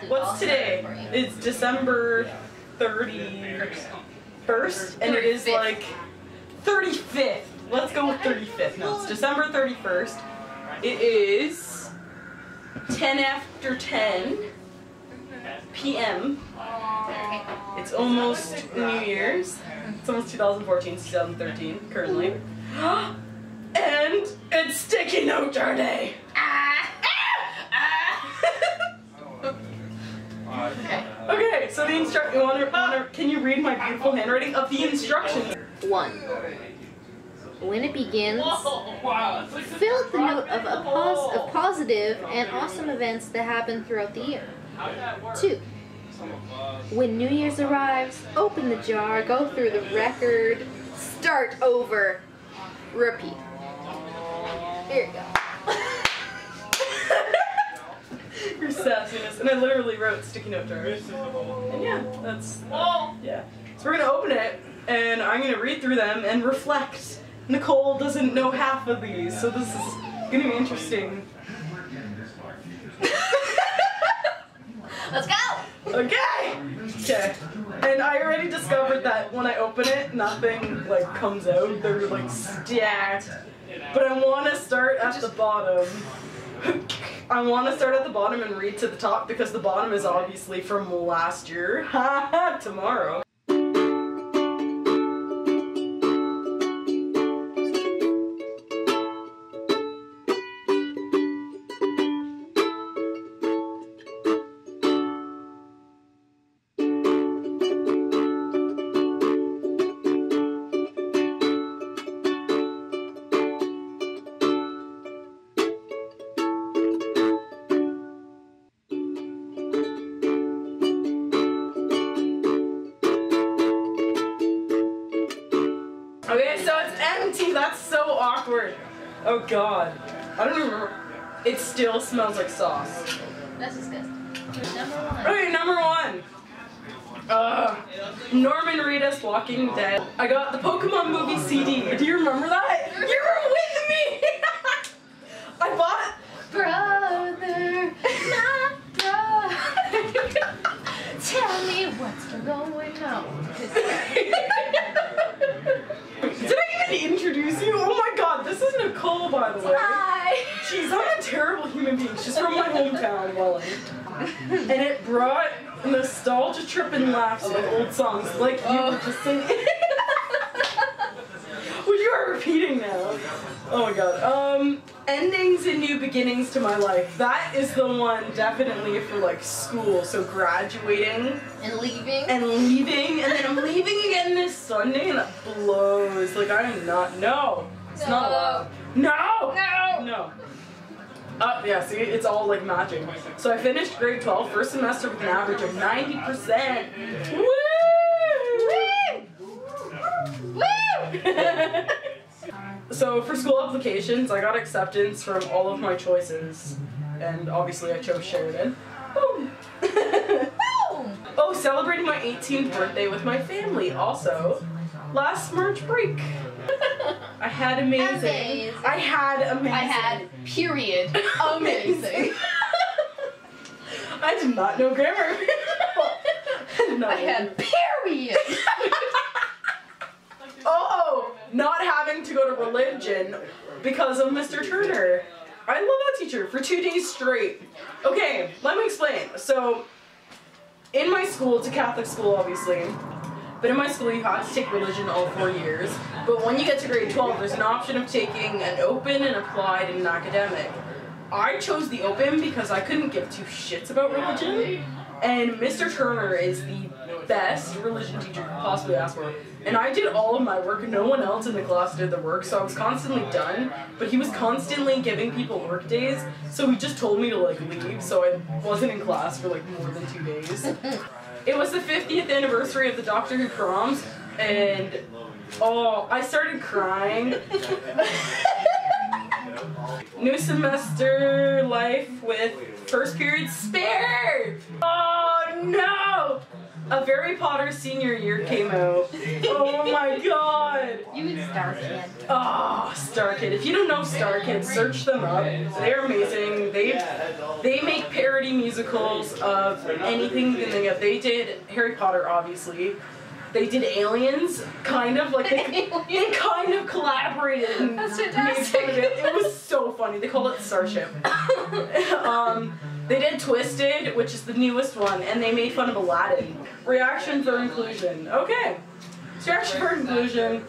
What's today? It's December 31st, and it is like 35th. Let's go with 35th. No, it's December 31st. It is 10 after 10 p.m. It's almost New Year's. It's almost 2014, 2013, currently. And it's sticky note jar day. Okay, so the can you read my beautiful handwriting of the instructions? 1. When it begins, fill out the note of positive and awesome events that happen throughout the year. 2. When New Year's arrives, open the jar, go through the record, start over, repeat. Here you go. Your sassiness. And I literally wrote sticky note jars. And yeah, that's, yeah. So we're gonna open it, and I'm gonna read through them and reflect. Nicole doesn't know half of these, so this is gonna be interesting. Let's go! Okay! Okay. And I already discovered that when I open it, nothing like comes out. They're like stacked. But I want to start at the bottom. I want to start at the bottom and read to the top because the bottom is obviously from last year. Haha, tomorrow. Okay, so it's empty. That's so awkward. Oh god. I don't remember. It still smells like sauce. That's disgusting. Number 1. Okay, number 1. Norman Reedus, Walking Dead. I got the Pokemon movie CD. Do you remember that? You were with me! I bought... Brother, my brother. Tell me what's going on. Did I even introduce you? Oh my god, this is Nicole, by the way. Hi. Jeez, I'm a terrible human being. She's from my hometown, Welland. And it brought nostalgia trip and laughs with old songs like you were just singing. Which you are repeating now. Oh my god. Endings and new beginnings to my life. That is the one definitely for like school. So graduating. And leaving. And leaving. And then I'm leaving again this Sunday and that blows. Like I am not, no. It's not allowed. No! No! No. Yeah, see, it's all like matching. So I finished grade 12, first semester with an average of 90%. Woo! Woo! Woo! So for school applications, I got acceptance from all of my choices. And obviously I chose Sheridan. Boom! Boom! Oh, celebrating my 18th birthday with my family also. Last March break. I had amazing. I had amazing. I had period. Amazing. I did not know grammar. No. I had period. Oh, not having to go to religion because of Mr. Turner. I love that teacher for 2 days straight. Okay, let me explain. So, in my school, it's a Catholic school obviously, but in my school you have to take religion all 4 years, but when you get to grade 12 there's an option of taking an open, an applied, and an academic. I chose the open because I couldn't give 2 shits about religion, and Mr. Turner is the best religion teacher you could possibly ask for. And I did all of my work, no one else in the class did the work, so I was constantly done, but he was constantly giving people work days, so he just told me to like leave, so I wasn't in class for like more than 2 days. It was the 50th anniversary of the Doctor Who proms, and oh, I started crying. New semester life with first period spared! Oh no! A Harry Potter senior year came out. Oh my god! You and Star Kid. Oh, Star Kid. If you don't know Star Kid, search them up. They're amazing. They make parody musicals of anything you can think of. They did Harry Potter, obviously. They did Aliens, kind of like they kind of collaborated and That's made fantastic. fun of it. It was so funny. They called it Starship. They did Twisted, which is the newest one, and they made fun of Aladdin. Reaction for Inclusion. Okay. So Reaction for Inclusion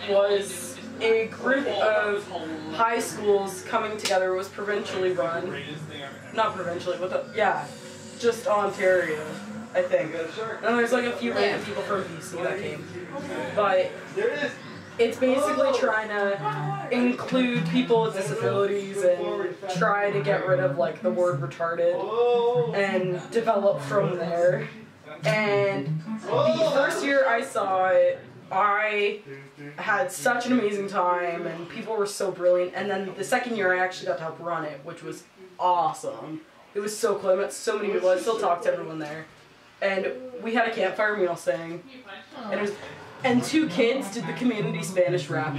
was a group of high schools coming together. It was provincially run. Not provincially, just Ontario, I think. And there's like a few random people from BC that came. But it's basically trying to include people with disabilities and try to get rid of like the word retarded and develop from there. And the first year I saw it, I had such an amazing time and people were so brilliant. And then the second year I actually got to help run it, which was awesome. It was so cool. I met so many people. I still talk to everyone there. And we had a campfire meal saying, and 2 kids did the community Spanish rap.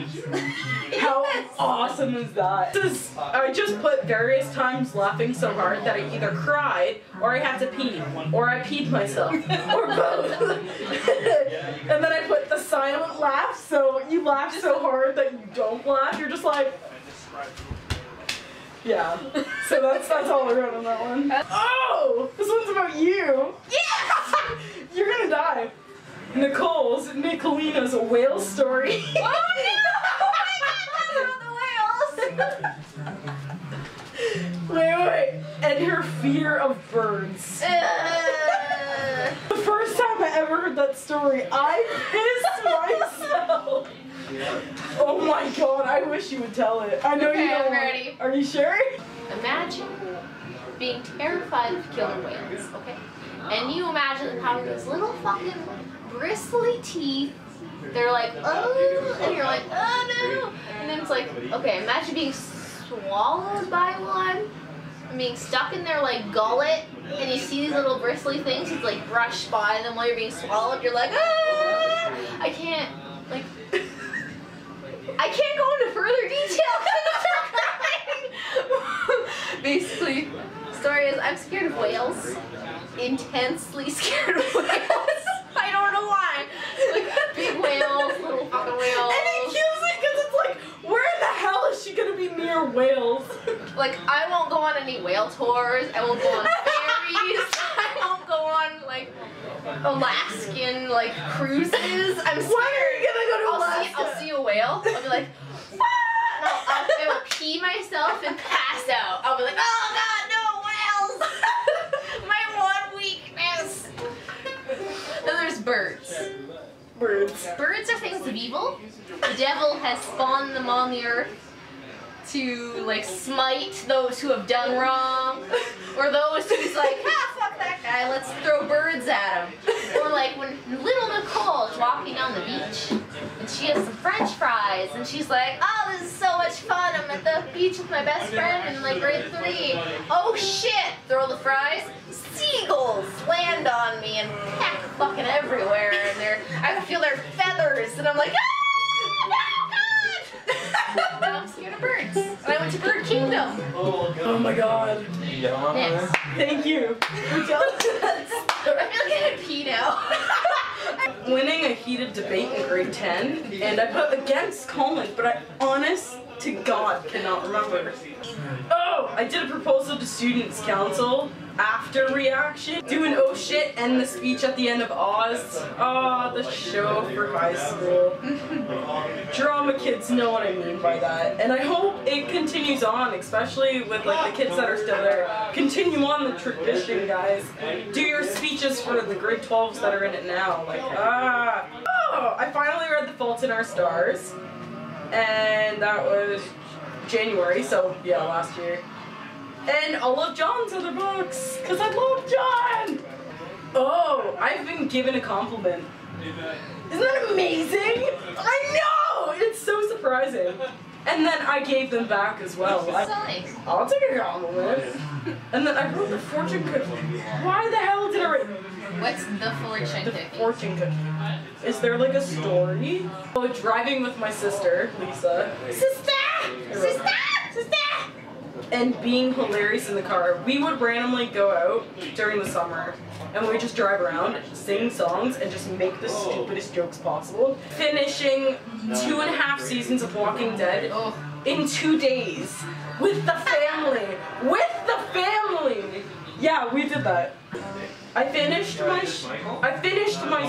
How awesome is that? I just put various times laughing so hard that I either cried, or I had to pee, or I peed myself, or both. And then I put the silent laugh, so you laugh so hard that you don't laugh. You're just like, yeah. So that's all I wrote on that one. Oh, this one's about you. Yeah. You're gonna die. Nicolina's a whale story. Oh no! Oh my god, the whales! Wait. And her fear of birds. The first time I ever heard that story, I pissed myself. Oh my god, I wish you would tell it. I know you don't. I'm ready. Are you sure? Imagine being terrified of killer whales, okay? And you imagine them having these little fucking bristly teeth. They're like, oh, and you're like, oh no. And then it's like, okay, imagine being swallowed by one, and being stuck in their like gullet, and you see these little bristly things, it's like brush by them while you're being swallowed. You're like, ah, I can't go into further detail because I'm crying. Basically, the story is I'm scared of whales. Intensely scared of whales. I don't know why. Like big whales, little fucking whales. And it kills me because it's like, where the hell is she gonna be near whales? Like I won't go on any whale tours. I won't go on ferries. I won't go on like Alaskan like cruises. I'm scared. When are you gonna go to Alaska? I'll see a whale. I'll be like, ah! No, I will pee myself and pass out. I'll be like, oh god, no whales. My one weakness. Then there's birds. Birds. Birds are things of evil. The devil has spawned them on the earth to like smite those who have done wrong, or those who's like, ah, fuck that guy, let's throw birds at him. Or like when little Nicole is walking down the beach and she has some French fries and she's like, oh, this is so much fun. I'm at the beach with my best friend in like grade 3. Oh shit! Throw the fries. Seagulls land on me and peck fucking everywhere, and I can feel their feathers, and I'm like, ah, no, God! Now I'm scared of birds. And I went to Bird Kingdom. Oh my god. Next. Thank you for telling us that story. I feel like I had pee now. Winning a heated debate in grade 10, and I put against Colin, but I honest to God cannot remember. Oh, I did a proposal to students council after reaction, doing oh shit and the speech at the end of Oz. Oh, the show for high school. Drama kids know what I mean by that, and I hope it continues on, especially with like the kids that are still there. Continue on the tradition, guys. Do your speeches for the grade 12s that are in it now. Like, oh, I finally read The Fault in Our Stars, and that was January, so yeah, last year. And all of John's other books, because I love John! Oh, I've been given a compliment. Isn't that amazing? I know! It's so surprising. And then I gave them back as well. I'll take a compliment. And then I wrote the fortune cookie. Why the hell did I write What's the fortune The cookie? fortune cookie. Is there like a story? Oh, driving with my sister, Lisa. Sister! And being hilarious in the car. We would randomly go out during the summer and we would just drive around, sing songs, and just make the stupidest jokes possible. Finishing 2.5 seasons of Walking Dead in 2 days with the family. With the family! Yeah, we did that. I finished my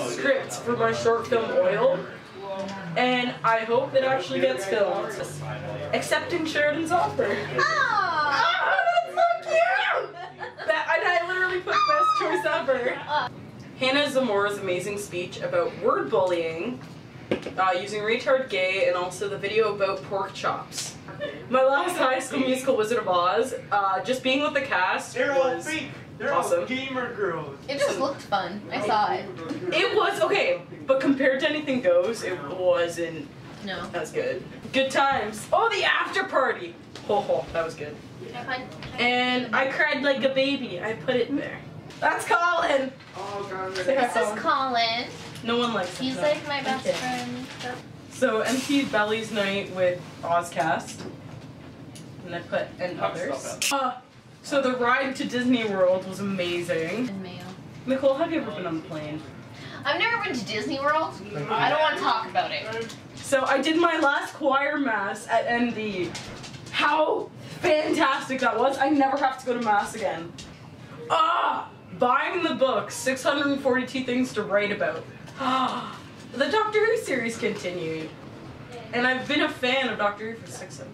script for my short film Oil, and I hope it actually gets filmed. Accepting Sheridan's offer. Oh, that's so cute! And I literally put best choice ever. Hannah Zamora's amazing speech about word bullying, using retard gay, and also the video about pork chops. My last High School Musical Wizard of Oz, just being with the cast was awesome. Gamer girls. It just looked fun. I saw it. It was okay, but compared to Anything Goes, it wasn't as good. Good times. Oh, the after party. Oh, that was good. And I cried like a baby. I put it there. That's Colin. Oh, God. This is Colin. No one likes him. He's like my best friend. So empty Belly's night with Ozcast. And I put and others. So the ride to Disney World was amazing. And Mayo. Nicole, have you ever been on the plane? I've never been to Disney World. I don't want to talk about it. So I did my last choir mass at ND. How fantastic that was. I never have to go to mass again. Buying the book, 642 Things to Write About. The Doctor Who series continued. And I've been a fan of Doctor Who for 6 years.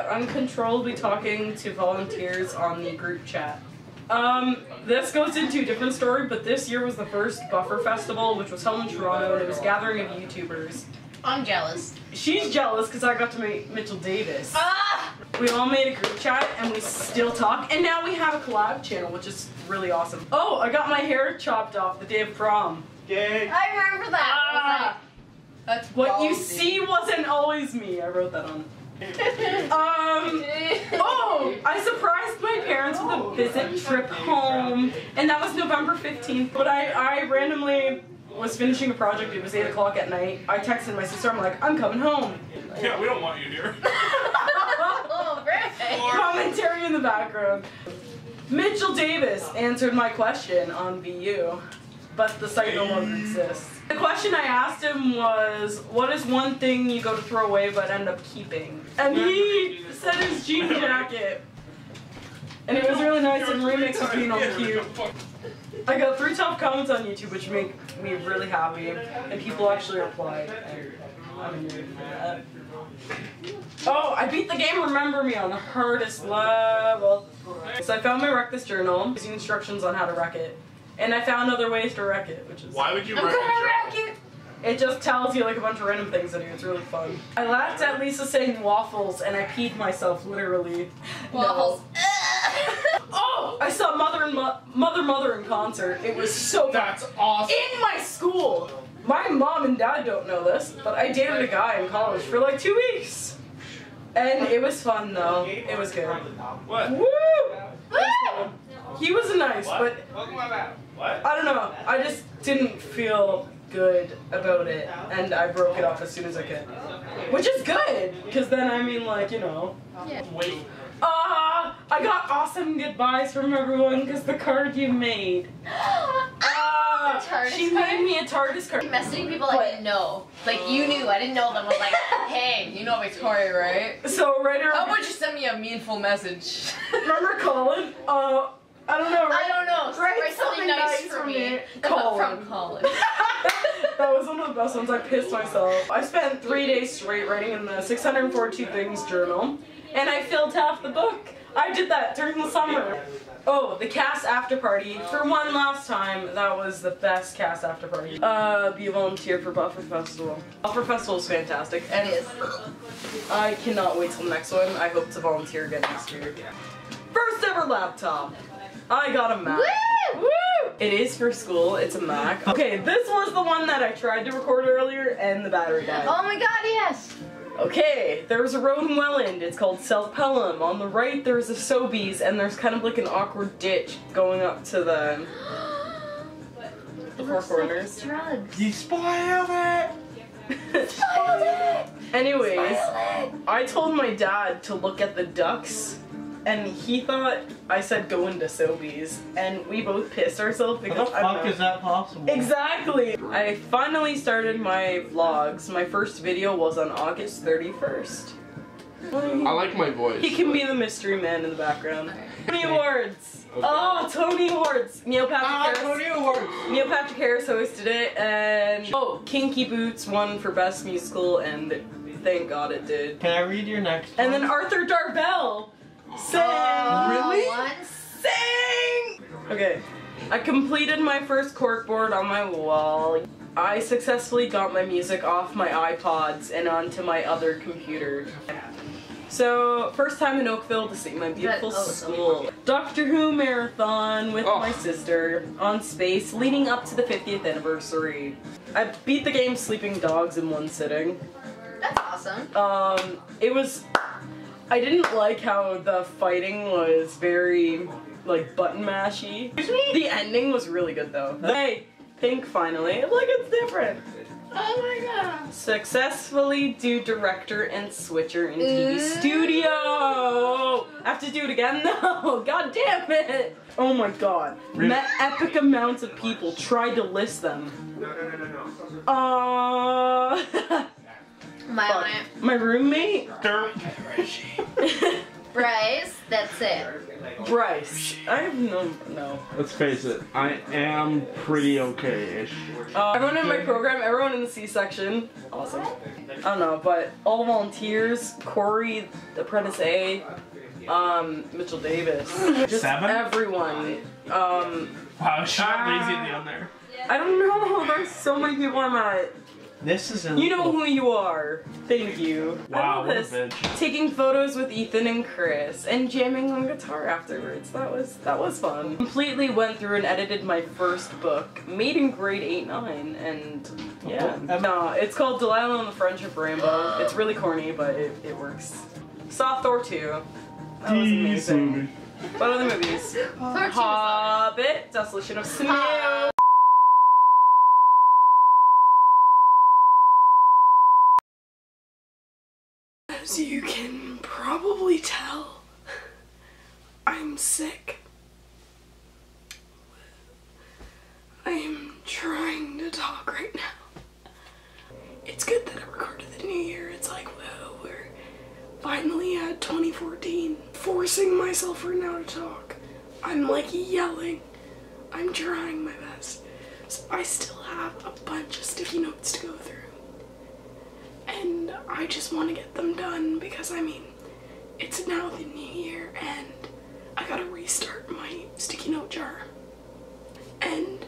Uncontrollably talking to volunteers on the group chat. This goes into a different story, but this year was the first Buffer Festival, which was held in Toronto, and it was a gathering of YouTubers. I'm jealous. She's jealous because I got to meet Mitchell Davis. We all made a group chat, and we still talk, and now we have a collab channel, which is really awesome. Oh, I got my hair chopped off the day of prom. Yay. I remember that. That's What you ballsy. see wasn't always me. I wrote that on. I surprised my parents with a visit trip home, and that was November 15th. But I randomly was finishing a project. It was 8 o'clock at night. I texted my sister. I'm like, I'm coming home. Yeah, we don't want you here. Oh, great. Commentary in the background. Mitchell Davis answered my question on VU, but the site no longer exists. The question I asked him was, what is one thing you go to throw away but end up keeping? And he said his jean jacket. And it was really nice, and Remix was being all cute. I got 3 top comments on YouTube, which make me really happy, and people actually replied, and I'm in mood for that. Oh, I beat the game Remember Me on the hardest level. So I found my Wreck This journal, using instructions on how to wreck it. And I found other ways to wreck it, which is... Why would you I'm wreck gonna a wreck journal? it. It just tells you like a bunch of random things to do. It's really fun. I laughed at Lisa saying waffles, and I peed myself, literally. Waffles. No. Oh! I saw Mother in concert. It was so fun. That's awesome. In my school! My mom and dad don't know this, but I dated a guy in college for like 2 weeks. And it was fun though. It was good. What? Woo! Woo! He was nice, but What? I don't know. I just didn't feel good about it, and I broke it off as soon as I could. Which is good, because then I mean, like, you know. Yeah. Wait. I got awesome goodbyes from everyone because the card you made. TARDIS She card? made me a TARDIS card. Messaging people I didn't know. Like, you knew. I didn't know them. I was like, hey, you know Victoria, right? So right How around. about you send me a meaningful message? Remember Colin? I don't know. I don't know. Write something nice for me. Colin. From Colin. That was one of the best ones. I pissed myself. I spent 3 days straight writing in the 642 Things journal, and I filled half the book. I did that during the summer. Oh, the cast after party. For one last time, that was the best cast after party. Be a volunteer for Buffer Festival. Buffer Festival is fantastic. And It is. I cannot wait till the next one. I hope to volunteer again next year. First ever laptop. I got a Mac. Woo! Woo! It is for school. It's a Mac. Okay, this was the one that I tried to record earlier and the battery died. Oh my god, yes! Okay, there's a road in Welland. It's called South Pelham. On the right, there's a Sobeys, and there's kind of like an awkward ditch going up to the four corners. Drugs. You spoiled it! Anyways, I told my dad to look at the ducks, and he thought I said go into Sobeys, and we both pissed ourselves because How the fuck is that possible? Exactly! I finally started my vlogs. My first video was on August 31st. I like my voice. He can be the mystery man in the background. Tony Awards! Okay. Oh, Tony Awards! Neil Patrick Harris. Tony Awards! Neil Patrick Harris hosted it, and Kinky Boots won for Best Musical, and thank God it did. Can I read your next one? And then Arthur Darvell sang. Really? Sing! Okay, I completed my first corkboard on my wall. I successfully got my music off my iPods and onto my other computer. So, first time in Oakville to see my beautiful school. Doctor Who marathon with my sister on Space leading up to the 50th anniversary. I beat the game Sleeping Dogs in one sitting. That's awesome. It was... I didn't like how the fighting was very, like, button mashy. The ending was really good though. Hey, Pink finally. Look, it's different. Oh my god. Successfully do director and switcher in TV studio. Have to do it again? No. God damn it. Oh my god. Met epic amounts of people. Tried to list them. My roommate. Bryce, that's it. Bryce. I have no. Let's face it, I am pretty okay-ish. Everyone in my program, everyone in the C-section, awesome. I don't know, but all the volunteers, Corey, Apprentice A, Mitchell Davis, just 7? everyone. Wow, she got lazy at the end there. I don't know, there's so many people I'm at. This is You know who you are. Thank you. Wow, I love what a this. bitch. Taking photos with Ethan and Chris and jamming on guitar afterwards. That was fun. Completely went through and edited my first book, made in grade 8-9, and yeah. No, it's called Delilah and the Friendship Rainbow. It's really corny, but it works. Saw Thor 2. That was amazing. What other movies? Hobbit, Desolation of Snow. As you can probably tell, I'm sick. I'm trying to talk right now. It's good that I recorded the new year. It's like, whoa, we're finally at 2014. Forcing myself right now to talk. I'm like yelling. I'm trying my best. So I still have a bunch of sticky notes to go through. And I just want to get them done because, I mean, it's now the new year and I gotta restart my sticky note jar. And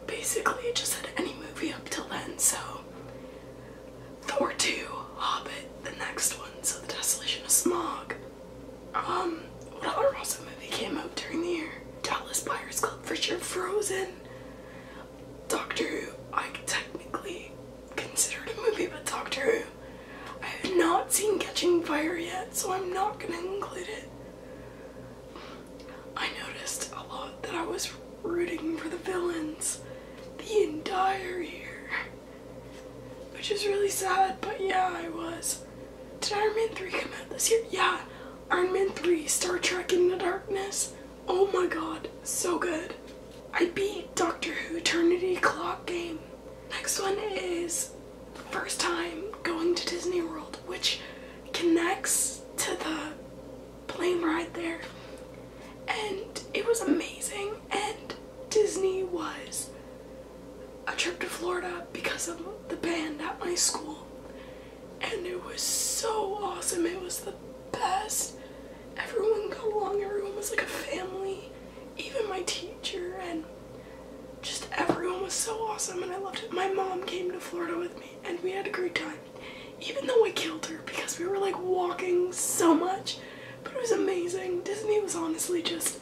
basically it just said any movie up till then, so Thor 2, Hobbit, the next one, so The Desolation of Smog. What other awesome movie came out during the year? Dallas Buyers Club, for sure, Frozen. Doctor Who, I technically consider it a movie, but Doctor Who. I have not seen Catching Fire yet, so I'm not gonna include it. I noticed a lot that I was rooting for the villains the entire year, which is really sad, but yeah, I was. Did Iron Man 3 come out this year? Yeah, Iron Man 3, Star Trek Into Darkness. Oh my god, so good. I beat Doctor Who Eternity Clock Game. Next one is the first time going to Disney World, which connects to the plane ride there. And it was amazing, and Disney was a trip to Florida because of the band at my school. And it was so awesome, it was the best. Everyone got along, everyone was like a family, even my teacher, and just everyone was so awesome and I loved it. My mom came to Florida with me and we had a great time, even though I killed her because we were like walking so much, but it was amazing. Disney was honestly just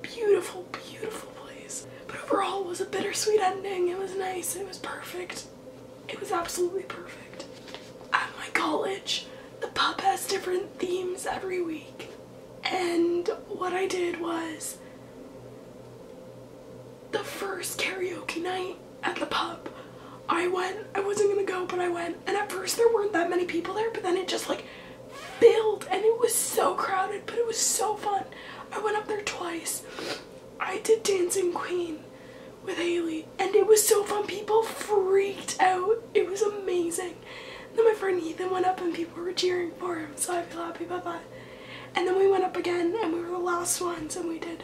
beautiful, beautiful place. But overall it was a bittersweet ending. It was nice, it was perfect. It was absolutely perfect. At my college, the pub has different themes every week. And what I did was, the first karaoke night at the pub, I wasn't gonna go, but I went, and at first there weren't that many people there, but then it just like filled, and it was so crowded, but it was so fun. I went up there twice. I did Dancing Queen with Haley, and it was so fun. People freaked out. It was amazing. And then my friend Ethan went up and people were cheering for him, so I feel happy about that. And then we went up again, and we were the last ones, and we did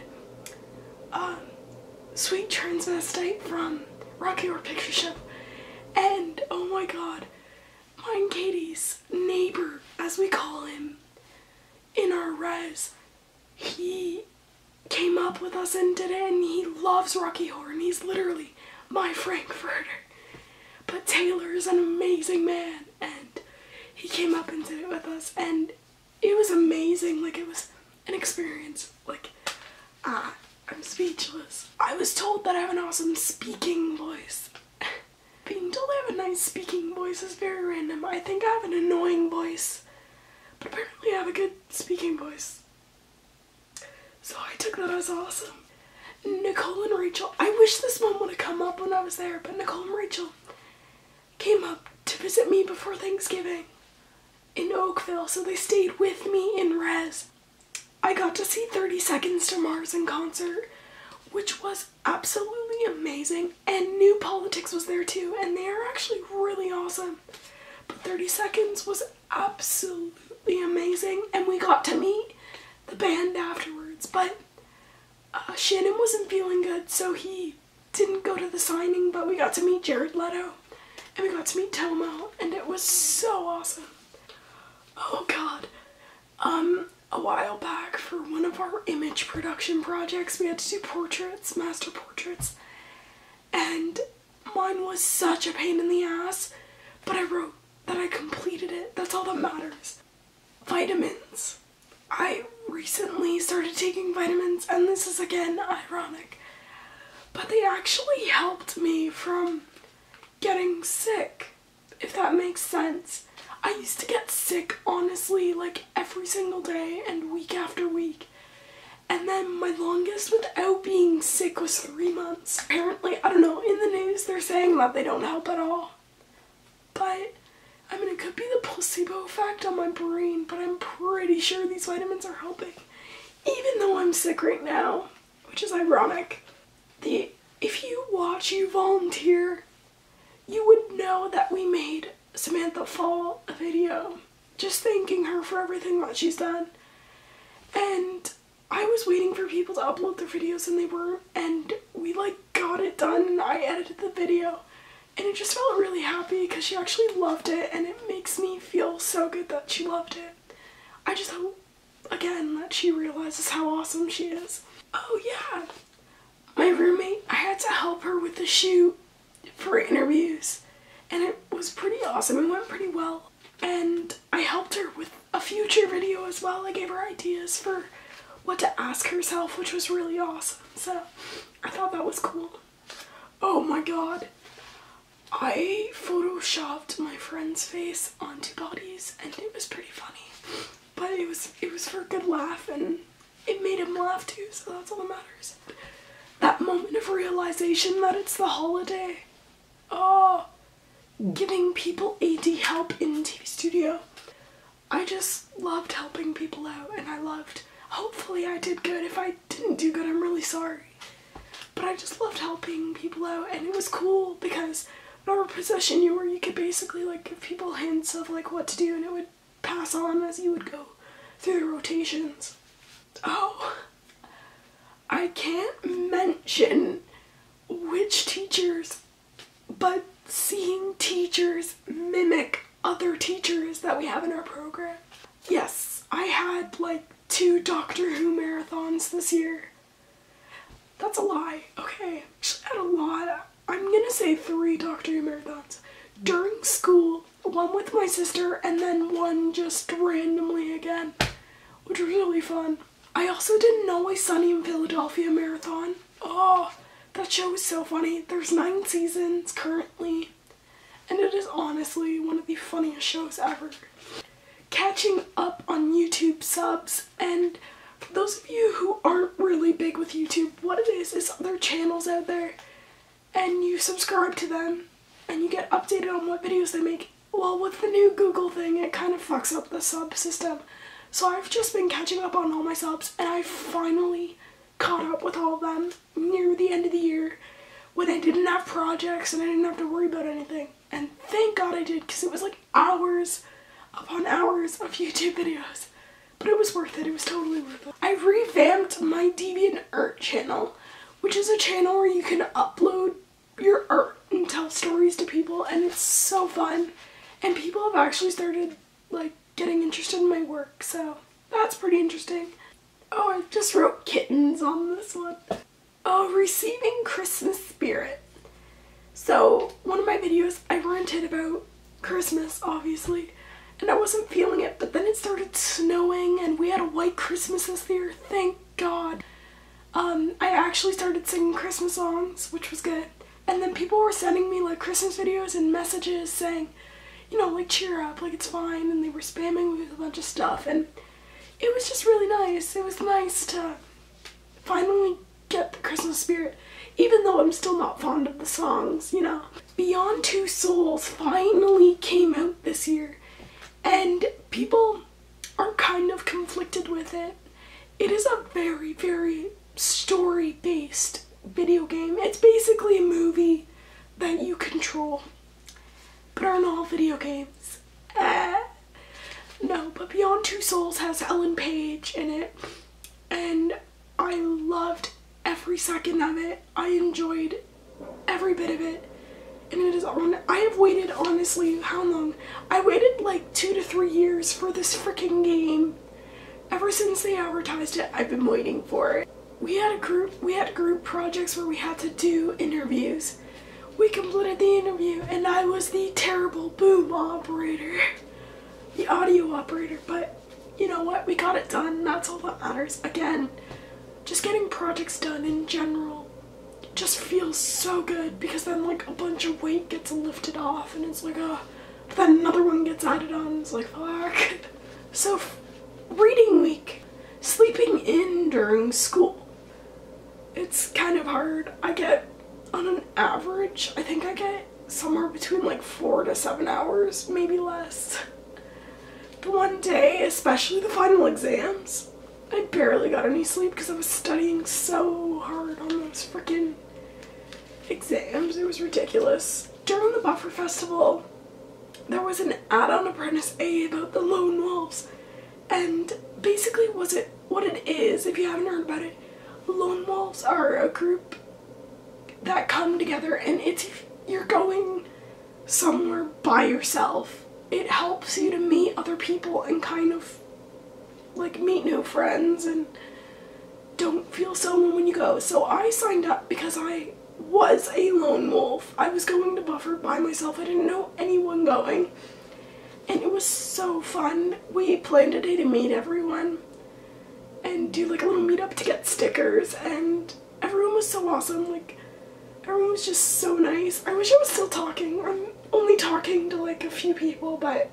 Sweet Transvestite from Rocky Horror Picture Show. And oh my god, mine Katie's neighbor, as we call him in our res, he came up with us and did it, and he loves Rocky Horror, and he's literally my Frankfurter. But Taylor is an amazing man, and he came up and did it with us, and it was amazing. Like, it was an experience. Like, I'm speechless. I was told that I have an awesome speaking voice. Being told I have a nice speaking voice is very random. I think I have an annoying voice, but apparently I have a good speaking voice. So I took that as awesome. Nicole and Rachel, I wish this one would have come up when I was there, but Nicole and Rachel came up to visit me before Thanksgiving in Oakville, so they stayed with me in res. I got to see 30 Seconds to Mars in concert, which was absolutely amazing, and New Politics was there too, and they are actually really awesome. But 30 Seconds was absolutely amazing, and we got to meet the band afterwards, but Shannon wasn't feeling good, so he didn't go to the signing, but we got to meet Jared Leto, and we got to meet Tomo, and it was so awesome. Oh god. A while back, for one of our image production projects, we had to do portraits, master portraits, and mine was such a pain in the ass, but I wrote that I completed it. That's all that matters. Vitamins. I recently started taking vitamins, and this is again ironic, but they actually helped me from getting sick, if that makes sense. I used to get sick, honestly, like every single day and week after week. And then my longest without being sick was 3 months. Apparently, I don't know, in the news they're saying that they don't help at all. But, I mean, it could be the placebo effect on my brain, but I'm pretty sure these vitamins are helping. Even though I'm sick right now, which is ironic. If you volunteer, you would know that we made Samantha Fall a video just thanking her for everything that she's done, and I was waiting for people to upload their videos and they weren't, and we like got it done and I edited the video, and it just felt really happy because she actually loved it, and it makes me feel so good that she loved it. I just hope again that she realizes how awesome she is. Oh yeah, my roommate, I had to help her with the shoot for interviews, and it was pretty awesome. It went pretty well. And I helped her with a future video as well. I gave her ideas for what to ask herself, which was really awesome. So I thought that was cool. Oh my god. I photoshopped my friend's face onto bodies, and it was pretty funny. But it was for a good laugh, and it made him laugh too, so that's all that matters. That moment of realization that it's the holiday. Oh, giving people AD help in TV studio. I just loved helping people out, and hopefully I did good. If I didn't do good, I'm really sorry. But I just loved helping people out, and it was cool because whatever position you were, you could basically like give people hints of like what to do, and it would pass on as you would go through the rotations. Oh, I can't mention which teachers, but seeing teachers mimic other teachers that we have in our program. Yes, I had like 2 Doctor Who marathons this year. That's a lie, okay. Actually, I had a lot. I'm gonna say 3 Doctor Who marathons. During school, one with my sister, and then one just randomly again, which was really fun. I also did an Always Sunny in Philadelphia marathon. Oh, that show is so funny. There's 9 seasons currently, and it is honestly one of the funniest shows ever. catching up on YouTube subs, and for those of you who aren't really big with YouTube, what it is other channels out there, and you subscribe to them, and you get updated on what videos they make. Well, with the new Google thing, it kind of fucks up the sub system. So I've just been catching up on all my subs, and I finally caught up with all of them near the end of the year when I didn't have projects and I didn't have to worry about anything. And thank God I did, because it was like hours upon hours of YouTube videos. But it was worth it. It was totally worth it. I revamped my DeviantArt channel, which is a channel where you can upload your art and tell stories to people, and it's so fun. And people have actually started like getting interested in my work, so that's pretty interesting. Oh, I just wrote kittens on this one. Oh, receiving Christmas spirit. So one of my videos I ranted about Christmas, obviously, and I wasn't feeling it, but then it started snowing and we had a white Christmas this year, thank God. I actually started singing Christmas songs, which was good. And then people were sending me like Christmas videos and messages saying, you know, like cheer up, like it's fine, and they were spamming me with a bunch of stuff, and it was just really nice. It was nice to finally get the Christmas spirit, even though I'm still not fond of the songs, you know. Beyond Two Souls finally came out this year, and people are kind of conflicted with it. It is a very, very story-based video game. It's basically a movie that you control, but aren't all video games. No, but Beyond Two Souls has Ellen Page in it, and I loved every second of it. I enjoyed every bit of it, and it is on. I have waited, honestly, how long? I waited like 2 to 3 years for this freaking game. Ever since they advertised it, I've been waiting for it. We had group projects where we had to do interviews. We completed the interview, and I was the terrible boom operator, the audio operator, but you know what? We got it done. That's all that matters. Again, just getting projects done in general just feels so good, because then like a bunch of weight gets lifted off, and it's like, but then another one gets added on. It's like, fuck. So, reading week, sleeping in during school. It's kind of hard. I get, on an average, I think I get somewhere between like 4 to 7 hours, maybe less. The one day, especially the final exams, I barely got any sleep because I was studying so hard on those freaking exams. It was ridiculous. During the Buffer Festival, there was an ad on Apprentice A about the Lone Wolves, and basically what it is, if you haven't heard about it, Lone Wolves are a group that come together, and it's if you're going somewhere by yourself, it helps you to meet other people and kind of like meet new friends and don't feel so alone when you go. So I signed up because I was a lone wolf. I was going to Buffer by myself. I didn't know anyone going, and it was so fun. We planned a day to meet everyone and do like a little meetup to get stickers, and everyone was so awesome. Like, everyone was just so nice. I wish I was still talking. I'm only talking to like a few people, but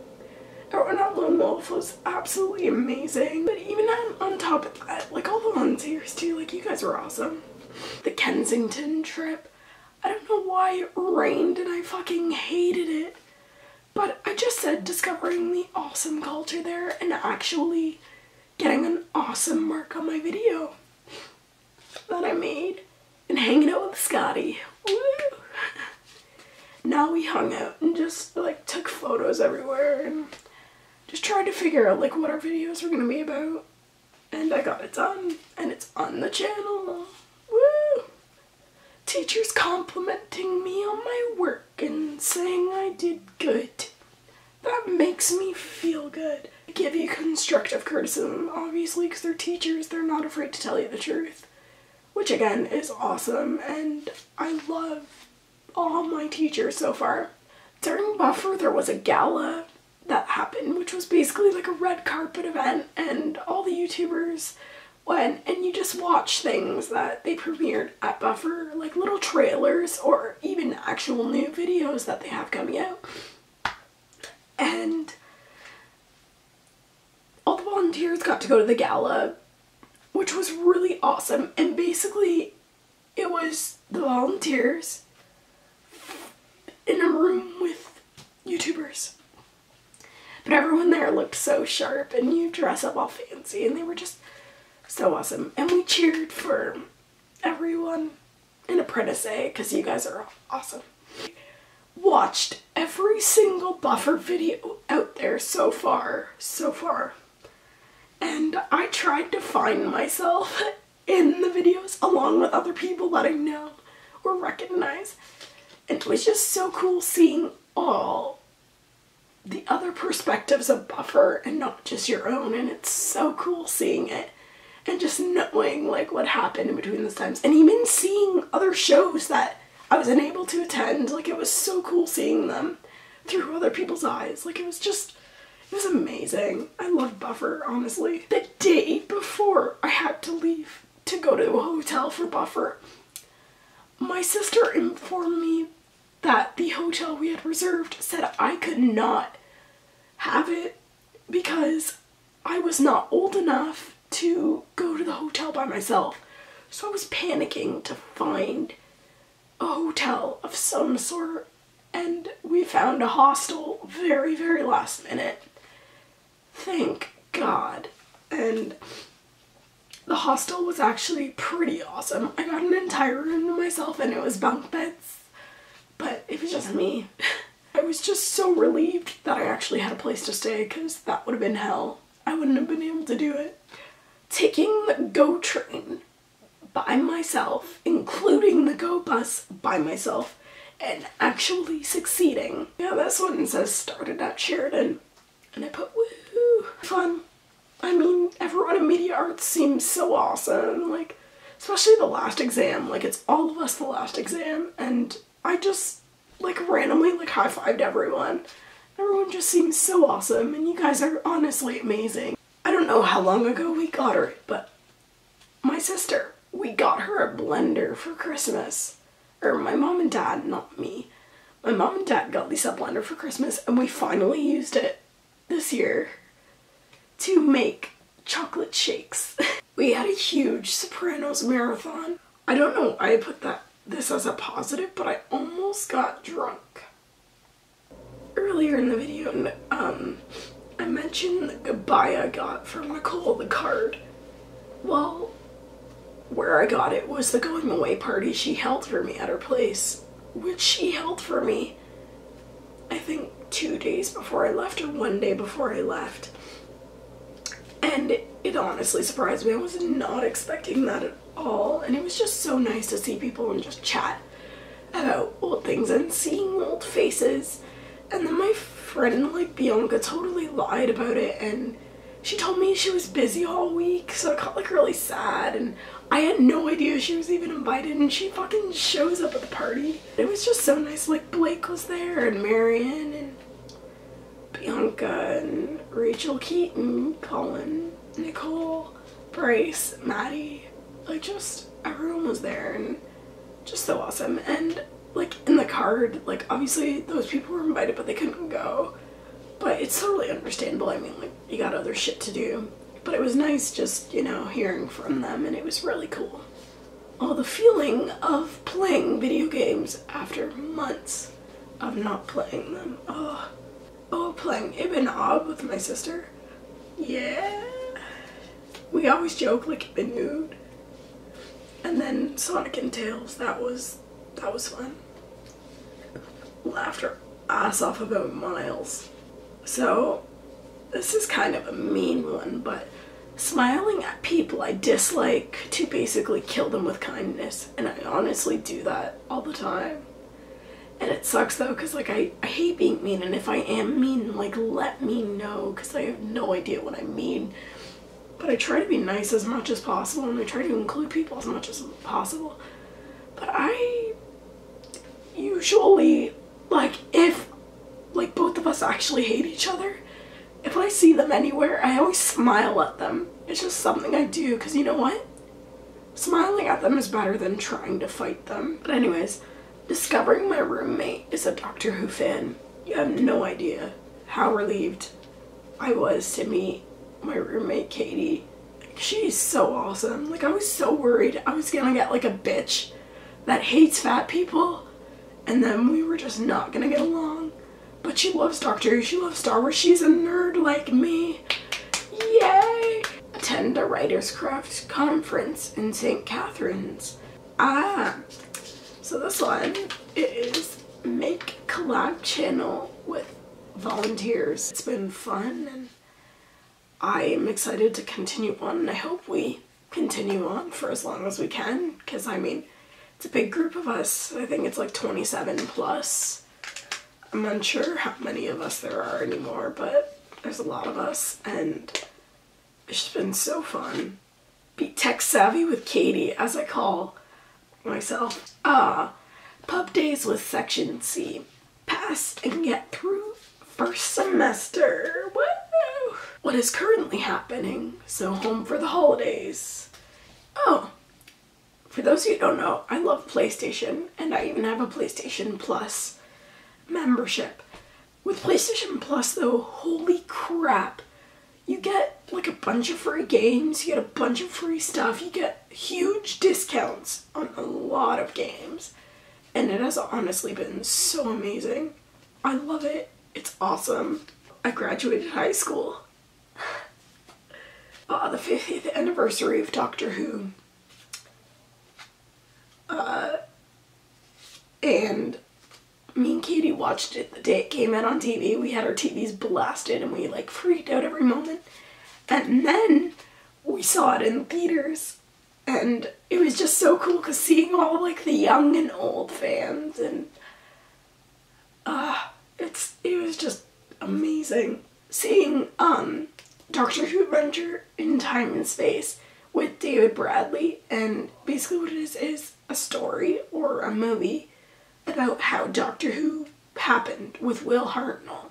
everyone at Lone Wolf was absolutely amazing. But even on top of that, like all the volunteers too, like you guys were awesome. The Kensington trip, I don't know why it rained and I fucking hated it, but I just said discovering the awesome culture there and actually getting an awesome mark on my video that I made and hanging out with Scotty. Woo! Now we hung out and just like took photos everywhere and just tried to figure out like what our videos were gonna be about, and I got it done and it's on the channel. Woo! Teachers complimenting me on my work and saying I did good. That makes me feel good. They give you constructive criticism, obviously, because they're teachers. They're not afraid to tell you the truth, which again is awesome, and I love all my teachers so far. During Buffer, there was a gala that happened, which was basically like a red carpet event, and all the YouTubers went, and you just watch things that they premiered at Buffer, like little trailers or even actual new videos that they have coming out. And volunteers got to go to the gala, which was really awesome. And basically, it was the volunteers in a room with YouTubers. But everyone there looked so sharp, and you dress up all fancy, and they were just so awesome. And we cheered for everyone in Apprentice A, because you guys are awesome. Watched every single Buffer video out there so far. And I tried to find myself in the videos along with other people that I know or recognize. And it was just so cool seeing all the other perspectives of Buffer and not just your own. And it's so cool seeing it and just knowing like what happened in between those times. And even seeing other shows that I was unable to attend. Like, it was so cool seeing them through other people's eyes. Like, it was amazing. I love Buffer, honestly. The day before I had to leave to go to a hotel for Buffer, my sister informed me that the hotel we had reserved said I could not have it because I was not old enough to go to the hotel by myself. So I was panicking to find a hotel of some sort, and we found a hostel very, very last minute. Thank God. And the hostel was actually pretty awesome. I got an entire room to myself, and it was bunk beds, but it was just me. I was just so relieved that I actually had a place to stay, because that would have been hell. I wouldn't have been able to do it. Taking the GO train by myself, including the GO bus by myself, and actually succeeding. Yeah, this one says started at Sheridan, and I put woohoo, fun. I mean, everyone in media arts seems so awesome, like, especially the last exam, like, it's all of us the last exam, and I just, like, randomly, like, high-fived everyone. Everyone just seems so awesome, and you guys are honestly amazing. I don't know how long ago we got her, but my sister, we got her a blender for Christmas. Or my mom and dad, not me. My mom and dad got Lisa a blender for Christmas, and we finally used it this year to make chocolate shakes. We had a huge Sopranos marathon. I don't know why I put this as a positive, but I almost got drunk. Earlier in the video, I mentioned the goodbye I got from Nicole, the card. Well, where I got it was the going away party she held for me at her place, which she held for me, I think 2 days before I left or 1 day before I left. And it honestly surprised me. I was not expecting that at all, and it was just so nice to see people and just chat about old things and seeing old faces. And then my friend, like, Bianca totally lied about it, and she told me she was busy all week, so I got, like, really sad, and I had no idea she was even invited, and she fucking shows up at the party. It was just so nice. Like, Blake was there, and Marion, and Bianca, and Rachel Keaton, Colin, Nicole, Bryce, Maddie. Like, just everyone was there, and just so awesome. And like, in the card, like, obviously those people were invited, but they couldn't go. But it's totally understandable. I mean, like, you got other shit to do. But it was nice just, you know, hearing from them, and it was really cool. Oh, the feeling of playing video games after months of not playing them. Oh, playing Ibn Ob with my sister. Yeah. We always joke, like, Ibn Nude. And then Sonic and Tails, that was fun. Laughed our ass off about Miles. So, this is kind of a mean one, but smiling at people I dislike to basically kill them with kindness. And I honestly do that all the time. And it sucks though, because like I hate being mean, and if I am mean, like, let me know, because I have no idea what I mean. But I try to be nice as much as possible, and I try to include people as much as possible. But I usually, like, if, like, both of us actually hate each other, if I see them anywhere, I always smile at them. It's just something I do, because you know what? Smiling at them is better than trying to fight them. But anyways, discovering my roommate is a Doctor Who fan. You have no idea how relieved I was to meet my roommate Katie. She's so awesome. Like, I was so worried I was gonna get like a bitch that hates fat people, and then we were just not gonna get along. But she loves Doctor Who, she loves Star Wars, she's a nerd like me. Yay! Attend a Writers' Craft conference in St. Catharines. So this one is make collab channel with volunteers. It's been fun, and I am excited to continue on, and I hope we continue on for as long as we can, because I mean, it's a big group of us. I think it's like 27 plus. I'm unsure how many of us there are anymore, but there's a lot of us, and it's just been so fun. Be tech savvy with Katie, as I call myself. Pub days with Section C. Pass and get through first semester. Woo! What is currently happening? So home for the holidays. Oh, for those of you who don't know, I love PlayStation, and I even have a PlayStation Plus membership. With PlayStation Plus though, holy crap, you get like a bunch of free games, you get a bunch of free stuff, you get huge discounts on a lot of games, and it has honestly been so amazing. I love it. It's awesome. I graduated high school. The 50th anniversary of Doctor Who. And me and Katie watched it the day it came out on TV. We had our TVs blasted and we like freaked out every moment. And then we saw it in theaters, and it was just so cool because seeing all like the young and old fans, and it was just amazing. Seeing Doctor Who Adventure in Time and Space with David Bradley, and basically what it is a story or a movie about how Doctor Who happened with Will Hartnell,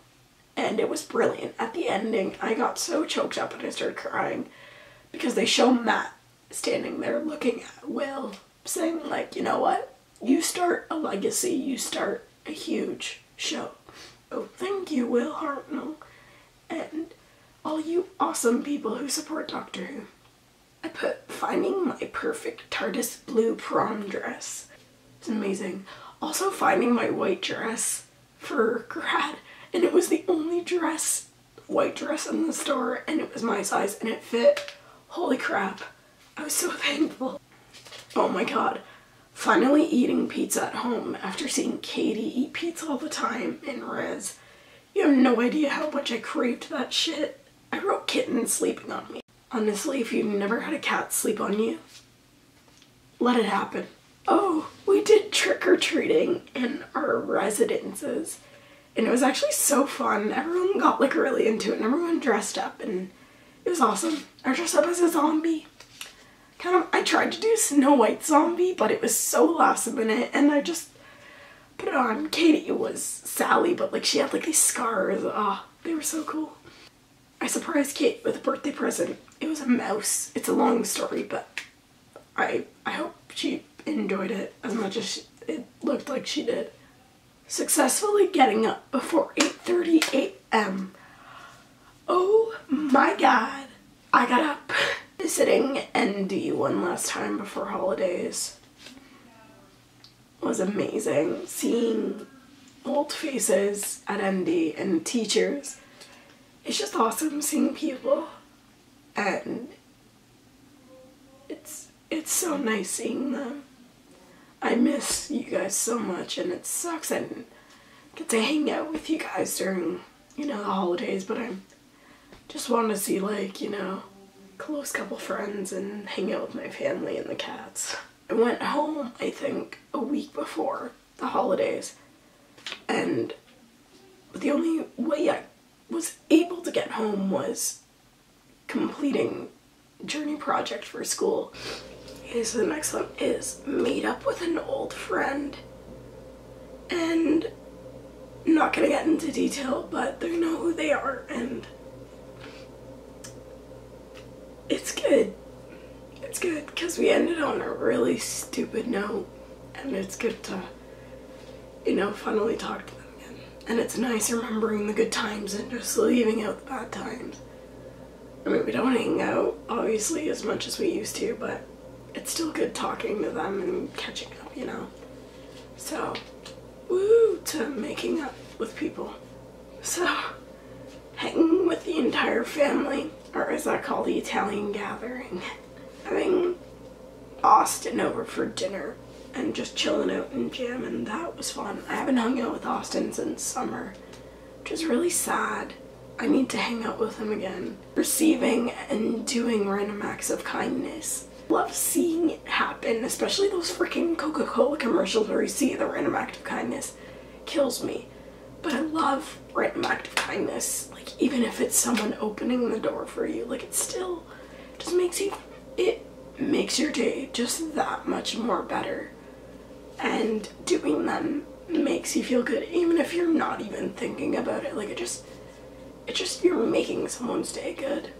and it was brilliant. At the ending, I got so choked up and I started crying because they show Matt standing there looking at Will, saying like, you know what, you start a legacy, you start a huge show. Oh, thank you, Will Hartnell, and all you awesome people who support Doctor Who. I put finding my perfect TARDIS blue prom dress. It's amazing. Also finding my white dress for grad, and it was the only white dress in the store, and it was my size and it fit. Holy crap. I was so thankful. Oh my god. Finally eating pizza at home after seeing Katie eat pizza all the time in res. You have no idea how much I craved that shit. I wrote kittens sleeping on me. Honestly, if you've never had a cat sleep on you, let it happen. Oh, we did trick-or-treating in our residences, and it was actually so fun. Everyone got like really into it, and everyone dressed up, and it was awesome. I dressed up as a zombie. I tried to do Snow White zombie, but it was so last minute, and I just put it on. Katie was Sally, but like she had like these scars. They were so cool. I surprised Kate with a birthday present. It was a mouse. It's a long story, but I hope she enjoyed it as much as it looked like she did. Successfully getting up before 8:30 a.m. Oh my god. I got up. Visiting ND one last time before holidays was amazing. Seeing old faces at ND and teachers. It's just awesome seeing people, and it's so nice seeing them. I miss you guys so much, and it sucks I didn't get to hang out with you guys during, you know, the holidays, but I just want to see, like, you know, close couple friends and hang out with my family and the cats. I went home, I think, a week before the holidays, and the only way I was able to get home was completing journey project for school. Okay, so the next one is meet up with an old friend, and I'm not gonna get into detail, but they know who they are, and it's good. It's good because we ended on a really stupid note, and it's good to, you know, finally talk to them again. And it's nice remembering the good times and just leaving out the bad times. I mean, we don't hang out, obviously, as much as we used to, but it's still good talking to them and catching up, you know? So, woo to making up with people. So, hanging with the entire family, or as I call the Italian gathering, having Austin over for dinner and just chilling out and jamming, that was fun. I haven't hung out with Austin since summer, which is really sad. I need to hang out with him again. Receiving and doing random acts of kindness. Love seeing it happen, especially those freaking Coca-Cola commercials where you see the random act of kindness. Kills me. But I love random act of kindness. Like, even if it's someone opening the door for you, like, it still just makes you, it makes your day just that much more better. And doing them makes you feel good, even if you're not even thinking about it. Like, it just, you're making someone's day good.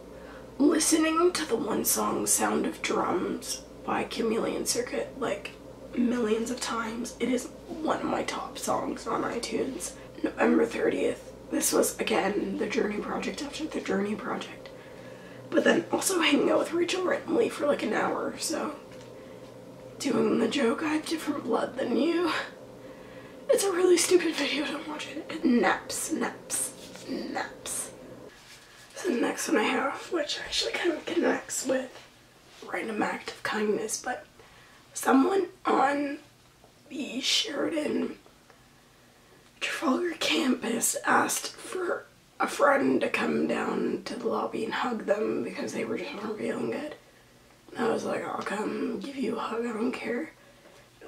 Listening to the one song Sound of Drums by Chameleon Circuit like millions of times. It is one of my top songs on iTunes. November 30th. This was, again, the Journey project after the Journey project. But then also hanging out with Rachel randomly for like an hour or so. Doing the joke, I have different blood than you. It's a really stupid video, don't watch it. It naps. So the next one I have, which actually kind of connects with random act of kindness, but someone on the Sheridan Trafalgar campus asked for a friend to come down to the lobby and hug them because they were just not feeling good. And I was like, I'll come give you a hug, I don't care.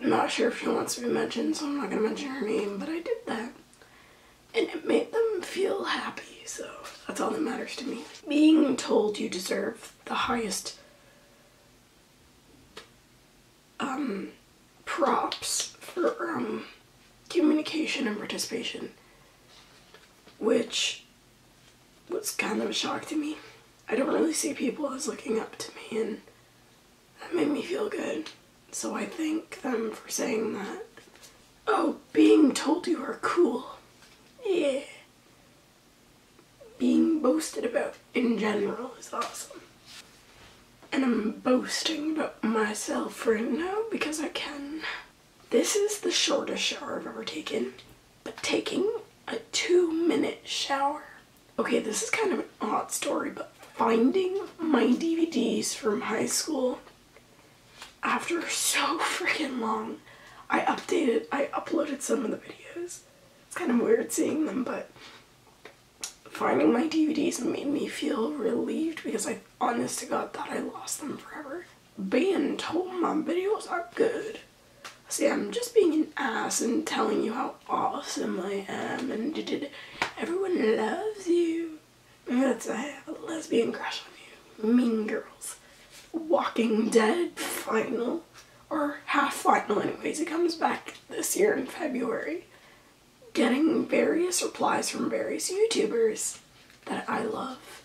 I'm not sure if she wants to be mentioned, so I'm not gonna mention her name, but I did that. And it made them feel happy, so that's all that matters to me. Being told you deserve the highest props for communication and participation, which was kind of a shock to me. I don't really see people as looking up to me, and that made me feel good. So I thank them for saying that. Oh, being told you are cool. Yeah. Being boasted about in general is awesome. And I'm boasting about myself right now because I can. This is the shortest shower I've ever taken, but taking a 2-minute shower. Okay, this is kind of an odd story, but finding my DVDs from high school after so freaking long, I uploaded some of the videos. It's kind of weird seeing them, but finding my DVDs made me feel relieved because I, honest to God, thought I lost them forever. Being told my videos are good. See, I'm just being an ass and telling you how awesome I am and everyone loves you. Maybe that's I have a lesbian crush on you. Mean Girls. Walking Dead final, or half final anyways, it comes back this year in February. Getting various replies from various YouTubers that I love.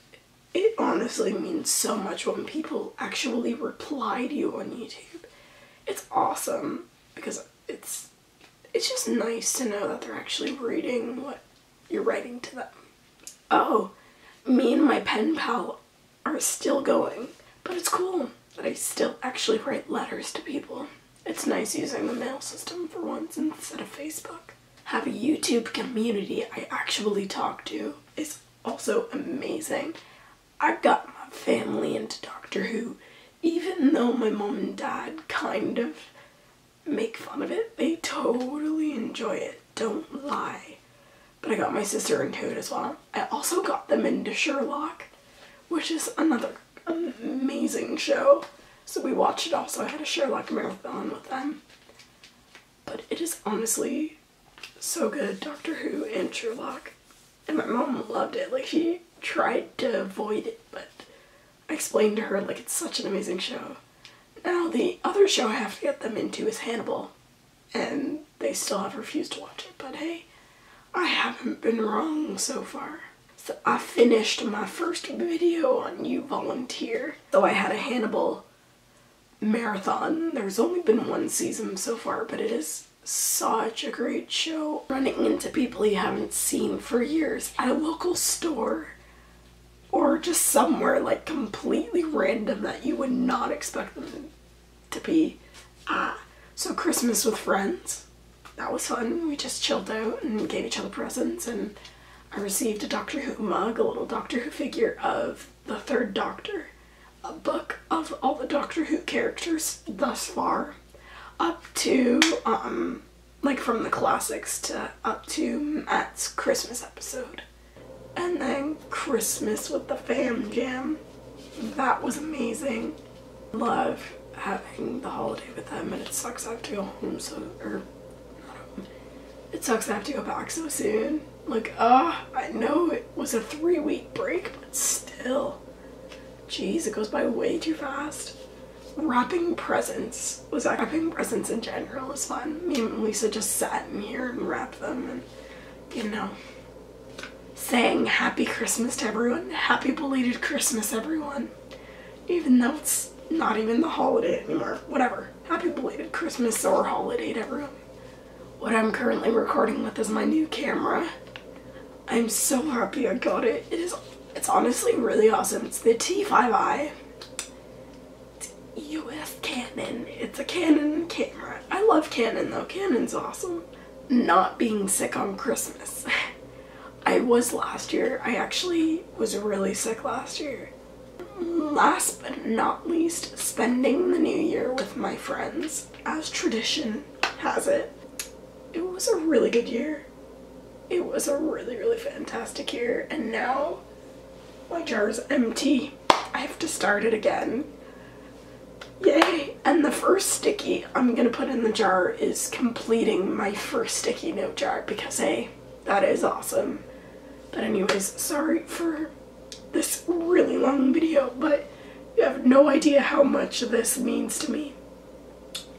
It honestly means so much when people actually reply to you on YouTube. It's awesome because it's just nice to know that they're actually reading what you're writing to them. Oh, me and my pen pal are still going, but it's cool that I still actually write letters to people. It's nice using the mail system for once instead of Facebook. Have a YouTube community I actually talk to is also amazing. I've got my family into Doctor Who, even though my mom and dad kind of make fun of it. They totally enjoy it, don't lie. But I got my sister into it as well. I also got them into Sherlock, which is another amazing show. So we watched it also. I had a Sherlock marathon with them. But it is honestly so good, Doctor Who and Sherlock. And my mom loved it. Like, she tried to avoid it, but I explained to her, like, it's such an amazing show. Now, the other show I have to get them into is Hannibal, and they still have refused to watch it, but hey, I haven't been wrong so far. So I finished my first video on You Volunteer. So I had a Hannibal marathon. There's only been one season so far, but it is such a great show. Running into people you haven't seen for years at a local store or just somewhere like completely random that you would not expect them to be. So Christmas with friends, that was fun. We just chilled out and gave each other presents, and I received a Doctor Who mug, a little Doctor Who figure of the Third Doctor, a book of all the Doctor Who characters thus far, up to like from the classics to up to Matt's Christmas episode. And then Christmas with the fam jam. That was amazing. Love having the holiday with them, and it sucks I have to go home it sucks I have to go back so soon. Like, I know it was a 3-week break, but still. Jeez, it goes by way too fast. Wrapping presents in general was fun. Me and Lisa just sat in here and wrapped them and, you know, saying happy Christmas to everyone. Happy belated Christmas, everyone. Even though it's not even the holiday anymore. Whatever. Happy belated Christmas or holiday to everyone. What I'm currently recording with is my new camera. I'm so happy I got it. It's honestly really awesome. It's the T5i. It's US Canon. It's a Canon camera. I love Canon though. Canon's awesome. Not being sick on Christmas. I was last year. I actually was really sick last year. Last but not least, spending the new year with my friends, as tradition has it. It was a really good year. It was a really, really fantastic year, and now my jar's empty. I have to start it again. Yay! And the first sticky I'm gonna put in the jar is completing my first sticky note jar, because hey, that is awesome. But anyways, sorry for this really long video, but you have no idea how much this means to me.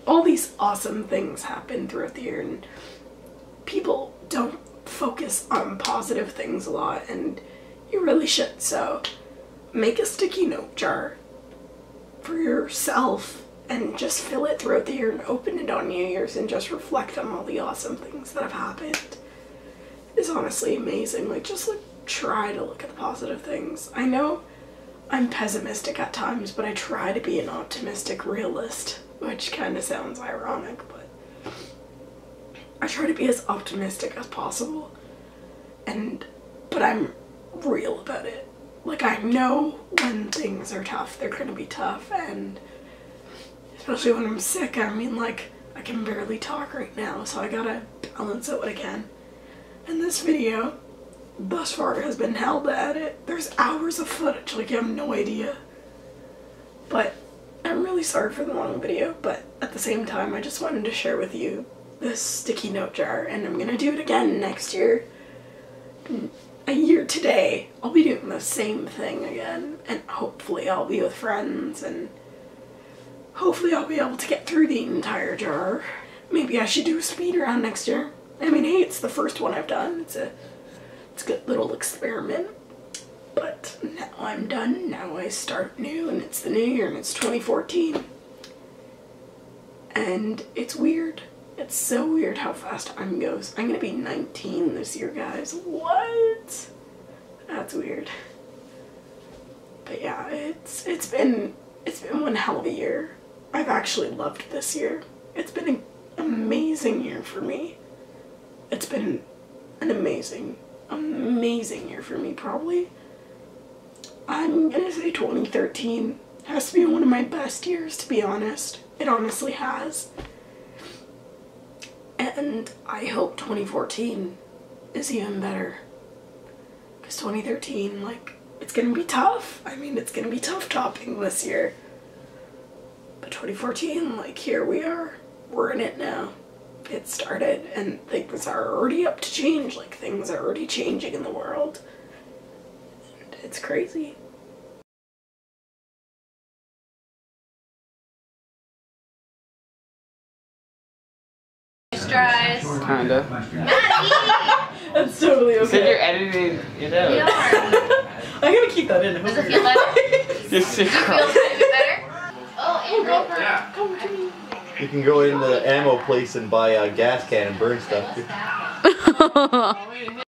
All these awesome things happen throughout the year, and people don't focus on positive things a lot, and you really should. So make a sticky note jar for yourself and just fill it throughout the year and open it on New Year's and just reflect on all the awesome things that have happened. It's honestly amazing. Like, just like try to look at the positive things. I know I'm pessimistic at times, but I try to be an optimistic realist, which kind of sounds ironic, but I try to be as optimistic as possible, but I'm real about it. Like, I know when things are tough, they're gonna be tough, and especially when I'm sick. I mean, like, I can barely talk right now, so I gotta balance out what I can. And this video, thus far, has been hell to edit. There's hours of footage, like, you have no idea. But I'm really sorry for the long video, but at the same time, I just wanted to share with you this sticky note jar, and I'm gonna do it again next year. A year today, I'll be doing the same thing again, and hopefully I'll be with friends, and hopefully I'll be able to get through the entire jar. Maybe I should do a speed round next year. I mean, hey, it's the first one I've done. It's a good little experiment. But now I'm done. Now I start new, and it's the new year, and it's 2014. And it's weird. It's so weird how fast time goes. I'm gonna be 19 this year, guys. What? That's weird. But yeah, it's been one hell of a year. I've actually loved this year. It's been an amazing year for me. It's been an amazing year for me, probably. I'm gonna say 2013 has to be one of my best years, to be honest. It honestly has. And I hope 2014 is even better. Because 2013, like, it's gonna be tough. I mean, it's gonna be tough topping this year. But 2014, like, here we are. We're in it now. It started, and things are already up to change. Like, things are already changing in the world. And it's crazy. Tries. Kinda. That's totally okay. You said you're editing it out. We are. I'm gonna keep that in. Does it feel better? Just sit Feels a bit better? Oh, and go for Yeah. Come to me. You can go into the ammo place and buy a gas can and burn stuff.